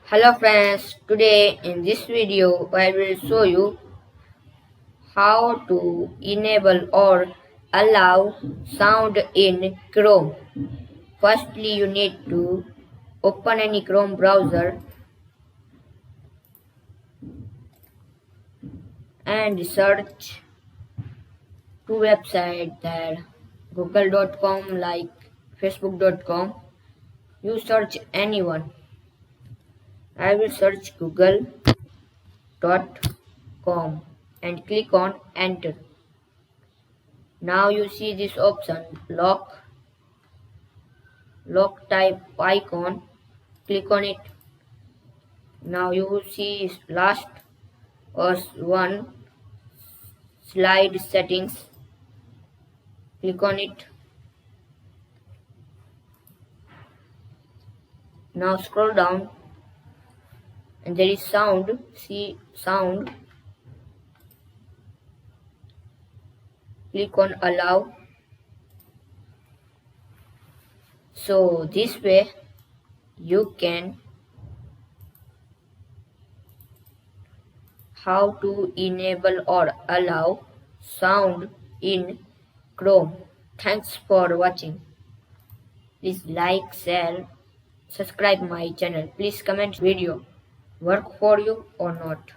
Hello friends, today in this video I will show you how to enable or allow sound in Chrome. Firstly, you need to open any Chrome browser and search two websites there, google.com like facebook.com. You search anyone. I will search google.com and click on enter. Now you see this option lock type icon. Click on it. Now you will see last was one slide settings. Click on it. Now scroll down and there is sound. See sound. Click on allow. So this way you can how to enable or allow sound in Chrome. Thanks for watching. Please like, share, subscribe my channel. Please comment video work for you or not.